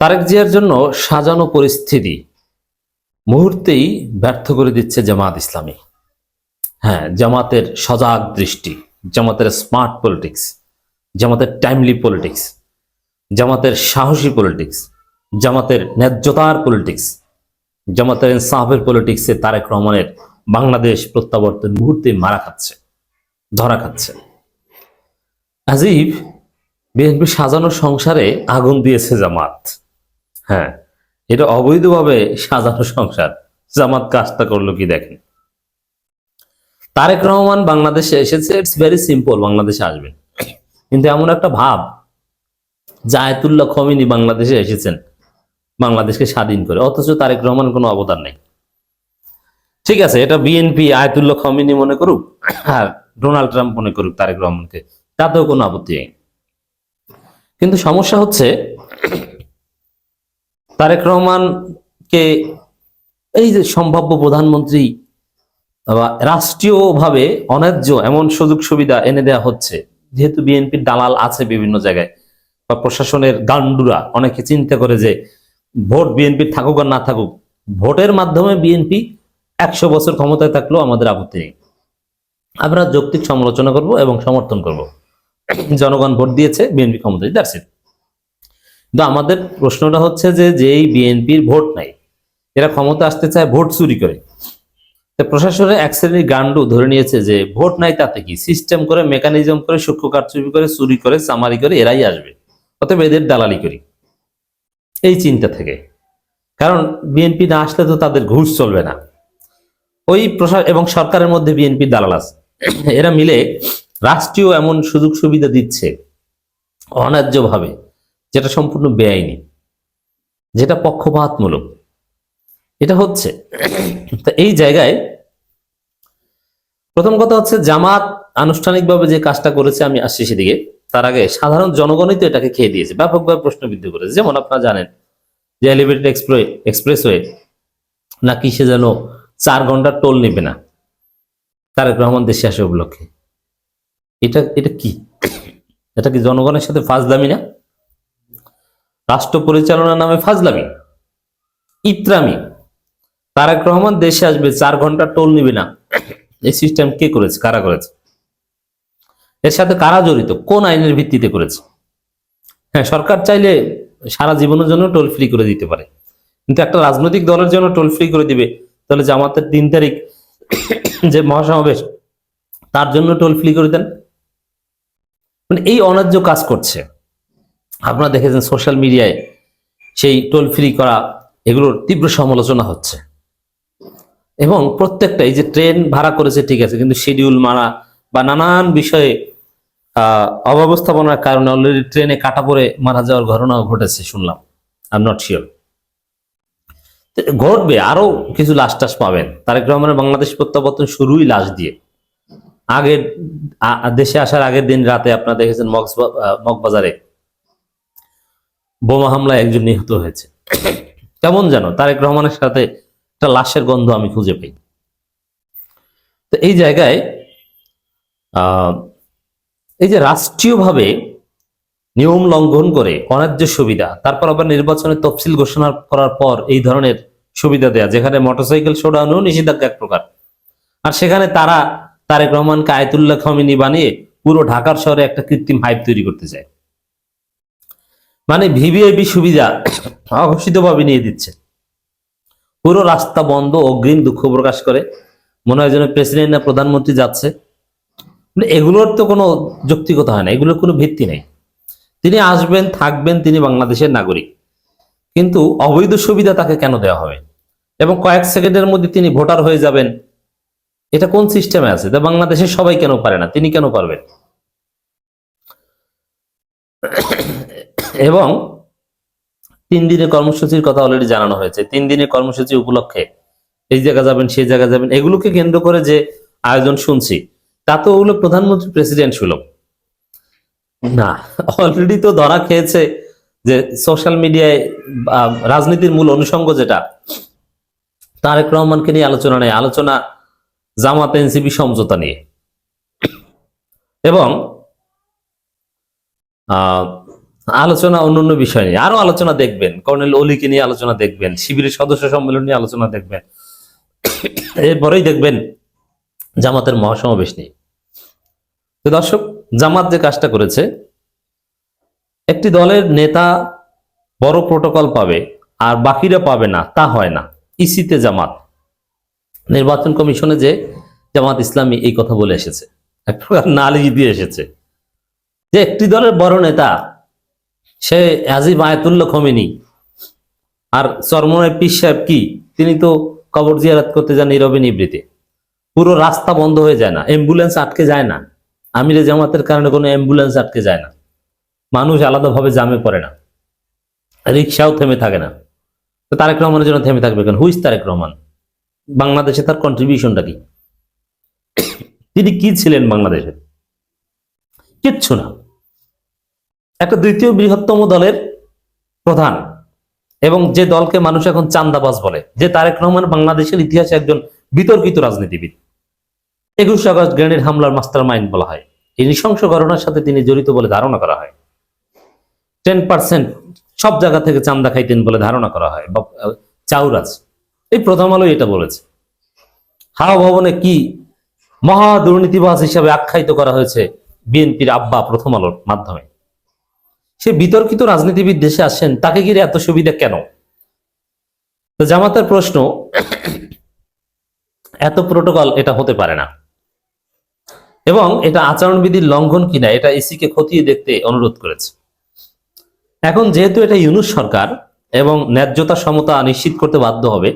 তারেক জিয়ার জন্য সাজানো পরিস্থিতি মুহূর্তেই ব্যর্থ করে দিচ্ছে জামাত ইসলামী। হ্যাঁ, জামাতের সজাগ দৃষ্টি, জামাতের স্মার্ট পলিটিক্স, জামাতের টাইমলি পলিটিক্স, জামাতের সাহসী পলিটিক্স, জামাতের ন্যায্যতার পলিটিক্স, জামাতের ইনসাফের পলিটিক্সে তারেক রহমানের বাংলাদেশ প্রত্যাবর্তন মুহূর্তে মারা খাচ্ছে, ধরা খাচ্ছে। আজিব, বিএনপি সাজানো সংসারে আগুন দিয়েছে জামাত। হ্যাঁ, এটা অবৈধভাবে সাজানো সংসার। জামাত কাজটা করলো কি দেখেন। তারেক রহমান বাংলাদেশে এসেছে, ইটস ভেরি সিম্পল, বাংলাদেশে আসবেন, কিন্তু এমন একটা ভাব যে আয়াতুল্লাহ খমিনি বাংলাদেশে এসেছেন বাংলাদেশকে স্বাধীন করে, অথচ তারেক রহমান কোনো অবদান নেই। ঠিক আছে, এটা বিএনপি আয়াতুল্লাহ খমিনি মনে করুক আর ডোনাল্ড ট্রাম্প মনে করুক তারেক রহমানকে, তাতেও কোনো আপত্তি নেই। কিন্তু সমস্যা হচ্ছে তারেক রহমানকে এই যে সম্ভাব্য প্রধানমন্ত্রী বা রাষ্ট্রীয়ভাবে অন্যায্য এমন সুযোগ সুবিধা এনে দেওয়া হচ্ছে, যেহেতু বিএনপির দালাল আছে বিভিন্ন জায়গায় বা প্রশাসনের গান্ডুরা অনেকে চিন্তা করে যে ভোট বিএনপির থাকুক আর না থাকুক, ভোটের মাধ্যমে বিএনপি 100 বছর ক্ষমতায় থাকলেও আমাদের আপত্তি নেই, আমরা যৌক্তিক সমালোচনা করব এবং সমর্থন করব, জনগণ ভোট দিয়েছে, বিএনপি ক্ষমতায়, দ্যাটস ইট। কিন্তু আমাদের প্রশ্নটা হচ্ছে যে যেই বিএনপির ভোট নাই, এরা ক্ষমতা আসতে চায় ভোট চুরি করে। প্রশাসনের এক শ্রেণীর গান্ডু ধরে নিয়েছে যে ভোট নাই তাতে কি, সিস্টেম করে, মেকানিজম করে, সূক্ষ্ম কারচুপি করে, চুরি করে, চামারি করে এরাই আসবে, অতএব এদের দালালি করি, এই চিন্তা থেকে। কারণ বিএনপি না আসলে তো তাদের ঘুষ চলবে না। ওই প্রশাসন এবং সরকারের মধ্যে বিএনপির দালাল আছে, এরা মিলে রাষ্ট্রীয় এমন সুযোগ সুবিধা দিচ্ছে অন্যায্যভাবে, যেটা সম্পূর্ণ বেআইনি, যেটা পক্ষপাতমূলক, এটা হচ্ছে। তো এই জায়গায় প্রথম কথা হচ্ছে জামাত আনুষ্ঠানিকভাবে যে কাজটা করেছে, আমি আসছি সেদিকে, তার আগে সাধারণ জনগণই তো এটাকে খেয়ে দিয়েছে, ব্যাপকভাবে প্রশ্নবিদ্ধ করেছে। যেমন আপনারা জানেন যে এলিভেটেড এক্সপ্রেসওয়ে না কিসে যেন 4 ঘন্টার টোল নেবে না তারেক রহমান দেশে আসে উপলক্ষে। এটা এটা কি, এটা কি জনগণের সাথে ফাজলামি না? রাষ্ট্র পরিচালনার নামে ফাজলামি, ইত্রামি। তারেক রহমান দেশে আসবে, 4 ঘন্টা টোল নিবে না, এই সিস্টেম কে করেছে, কারা করেছে, এর সাথে কারা জড়িত, কোন আইনের ভিত্তিতে করেছে? হ্যাঁ, সরকার চাইলে সারা জীবনের জন্য টোল ফ্রি করে দিতে পারে, কিন্তু একটা রাজনৈতিক দলের জন্য টোল ফ্রি করে দিবে, তাহলে জামাতের 3 তারিখ যে মহাসমাবেশ, তার জন্য টোল ফ্রি করে দেন। মানে এই অন্যায্য কাজ করছে। আপনারা দেখেছেন সোশ্যাল মিডিয়ায় সেই টোল ফ্রি করা, এগুলোর তীব্র সমালোচনা হচ্ছে। এবং প্রত্যেকটা, এই যে ট্রেন ভাড়া করেছে ঠিক আছে, কিন্তু শিডিউল মারা বা নানান বিষয়ে অব্যবস্থাপনার কারণে অলরেডি ট্রেনে কাটা পড়ে মারা যাওয়ার ঘটনাও ঘটেছে শুনলাম, আই এম নট শিওর। ঘটবে, আরো কিছু লাশ টাশ পাবেন। তারেক রহমানের বাংলাদেশ প্রত্যাবর্তন শুরুই লাশ দিয়ে। আগের দেশে আসার আগের দিন রাতে আপনারা দেখেছেন মগবাজারে বোমা হামলায় একজন নিহত হয়েছে। কেমন যেন তারেক রহমানের সাথে একটা লাশের গন্ধ আমি খুঁজে পাই। তো এই জায়গায় এই যে রাষ্ট্রীয়ভাবে নিয়ম লঙ্ঘন করে অন্যায্য সুবিধা, তারপর আবার নির্বাচনের তফসিল ঘোষণা করার পর এই ধরনের সুবিধা দেয়া, যেখানে মোটরসাইকেল শোডাউনও নিষেধাজ্ঞা এক প্রকার, আর সেখানে তারা তারেক রহমানকে আয়াতুল্লাহ খমিনি বানিয়ে পুরো ঢাকার শহরে একটা কৃত্রিম হাইপ তৈরি করতে চায়। মানে ভিভিআইপি সুবিধা অঘোষিতভাবে নিয়ে দিচ্ছে, পুরো রাস্তা বন্ধ, অগ্রিম দুঃখ প্রকাশ করে, মনে হয় যেন প্রেসিডেন্ট না প্রধানমন্ত্রী যাচ্ছে। এগুলোর তো কোনো যৌক্তিকতা হয় না, এগুলোর কোনো ভিত্তি নেই। তিনি আসবেন, থাকবেন, তিনি বাংলাদেশের নাগরিক, কিন্তু অবৈধ সুবিধা তাকে কেন দেওয়া হবে? এবং কয়েক সেকেন্ডের মধ্যে তিনি ভোটার হয়ে যাবেন, এটা কোন সিস্টেমে আছে? বাংলাদেশের সবাই কেন পারে না, তিনি কেন পারবেন? এবং 3 দিনের কর্মসূচির কথা অলরেডি জানানো হয়েছে। 3 দিনের কর্মসূচি উপলক্ষে এই জায়গা যাবেন, সেই জায়গা যাবেন, এগুলোকে কেন্দ্র করে যে আয়োজন শুনছি, তা তো ওগুলো প্রধানমন্ত্রী প্রেসিডেন্ট সুলভ না। অলরেডি তো ধরা খেয়েছে যে সোশ্যাল মিডিয়ায় রাজনীতির মূল অনুষঙ্গ যেটা, তারেক রহমানকে নিয়ে আলোচনা নেই, আলোচনা জামাত এনসিপি সমঝোতা নিয়ে। এবং আলোচনা অন্যান্য বিষয় নিয়ে আরো আলোচনা দেখবেন, কর্নেল অলিকে নিয়ে আলোচনা দেখবেন, শিবিরের সদস্য সম্মেলন নিয়ে আলোচনা দেখবেন, এরপরেই দেখবেন জামাতের মহাসমাবেশ নিয়ে। তো দর্শক, জামাত যে কাজটা করেছে, একটি দলের নেতা বড় প্রোটোকল পাবে আর বাকিরা পাবে না, তা হয় না। ইসিতে জামাত, নির্বাচন কমিশনে যে জামাত ইসলামী এই কথা বলে এসেছে, এক প্রকার নালিশ দিয়ে এসেছে যে একটি দলের বড় নেতা সে আজিব আয়াতুল্লাহ খোমেনি আর চরমনায় পীর সাহেব কি, তিনি তো কবর জিয়ারত করতে যান নীরবে নিবৃতে, পুরো রাস্তা বন্ধ হয়ে যায় না, অ্যাম্বুলেন্স আটকে যায় না, আমিরে জামাতের কারণে কোনো অ্যাম্বুলেন্স আটকে যায় না, মানুষ আলাদাভাবে জামে পড়ে না, রিক্সাও থেমে থাকে না। তো তারেক রহমানের জন্য থেমে থাকবে কেন? হুইজ তারেক রহমান? বাংলাদেশে তার কন্ট্রিবিউশনটা কি? তিনি কি ছিলেন বাংলাদেশে? কিচ্ছু না। একটা দ্বিতীয় বৃহত্তম দলের প্রধান, এবং যে দলকে মানুষ এখন চান্দাবাজ বলে, যে তারেক রহমান বাংলাদেশের ইতিহাসে একজন বিতর্কিত রাজনীতিবিদ, 21 আগস্ট গ্রেনেড হামলার মাস্টার মাইন্ড বলা হয়, এই নৃশংস ঘটনার সাথে তিনি জড়িত বলে ধারণা করা হয়। 10% সব জায়গা থেকে চান্দা খাইতেন বলে ধারণা করা হয়, বা চাউরাজ। এই প্রথম আলো এটা বলেছে। হাওয়া ভবনে কি মহা দুর্নীতিবাজ হিসাবে আখ্যায়িত করা হয়েছে বিএনপির আব্বা প্রথম আলোর মাধ্যমে। সে বিতর্কিত রাজনীতিবিদ দেশে আসেন, তাকে ঘিরে এত সুবিধা কেন? তো জামাতের প্রশ্ন, এত প্রোটোকল এটা হতে পারে না, এবং এটা আচরণবিধির লঙ্ঘন কিনা এটা ইসিকে খতিয়ে দেখতে অনুরোধ করেছে। এখন যেহেতু এটা ইউনূস সরকার এবং ন্যায্যতা সমতা নিশ্চিত করতে বাধ্য হবে,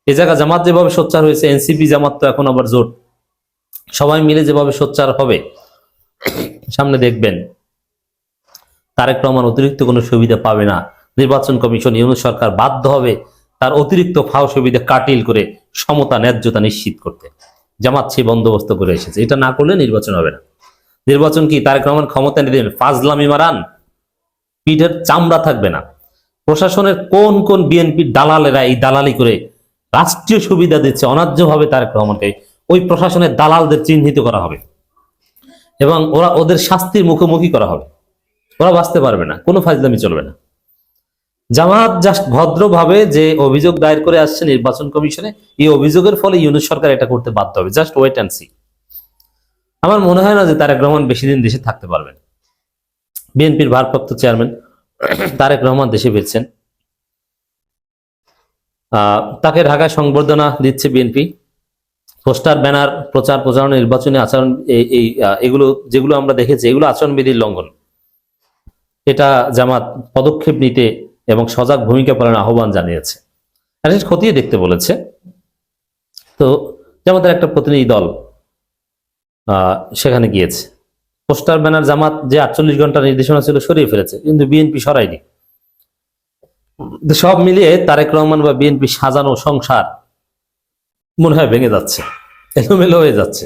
এ জায়গা জামাত যেভাবে সোচ্চার হয়েছে, এনসিপি জামাত তো এখন আবার জোট, সবাই মিলে যেভাবে সোচ্চার হবে, সামনে দেখবেন তারেক রহমান অতিরিক্ত কোনো সুবিধা পাবে না। নির্বাচন কমিশন, ইউনূস সরকার বাধ্য হবে তার অতিরিক্ত ফাও সুবিধা কাটিল করে সমতা ন্যায্যতা নিশ্চিত করতে। জামাত সেই বন্দোবস্ত করে এসেছে। এটা না করলে নির্বাচন হবে না। নির্বাচন কি তারেক রহমান ক্ষমতা নিয়ে দেবেন? ফাজলামি মারান, পিঠের চামড়া থাকবে না। প্রশাসনের কোন কোন বিএনপির দালালেরা এই দালালি করে রাষ্ট্রীয় সুবিধা দিচ্ছে অন্যায্যভাবে তারেক রহমানকে, ওই প্রশাসনের দালালদের চিহ্নিত করা হবে এবং ওদের শাস্তির মুখোমুখি করা হবে। ওরা বাঁচতে পারবে না, কোনো ফাজলামি চলবে না। জামাত জাস্ট ভদ্রভাবে যে অভিযোগ দায়ের করে আসছে নির্বাচন কমিশনে, এই অভিযোগের ফলে ইউনূস সরকার এটা করতে বাধ্য হবে। Just wait and see. আমার মনে হয় না যে তারেক রহমান বেশি দিন দেশে থাকতে পারবেন। বিএনপির ভারপ্রাপ্ত চেয়ারম্যান তারেক রহমান দেশে ফিরছেন, তাকে ঢাকায় সংবর্ধনা দিচ্ছে বিএনপি। পোস্টার, ব্যানার, প্রচার প্রচারণা, নির্বাচনী আচরণ, এগুলো যেগুলো আমরা দেখেছি, এগুলো আচরণবিধির লঙ্ঘন। এটা জামাত পদক্ষেপ নিতে এবং সজাগ ভূমিকা পালনের আহ্বান জানিয়েছে, খতিয়ে দেখতে বলেছে। তো জামাতের একটা প্রতিনিধি দল সেখানে গিয়েছে। পোস্টার, ব্যানার জামাত যে 48 ঘন্টার নির্দেশনা ছিল সরিয়ে ফেলেছে, কিন্তু বিএনপি সরায়নি। সব মিলিয়ে তারেক রহমান বা বিএনপি সাজানো সংসার মনে হয় ভেঙে যাচ্ছে, এলোমেলো হয়ে যাচ্ছে।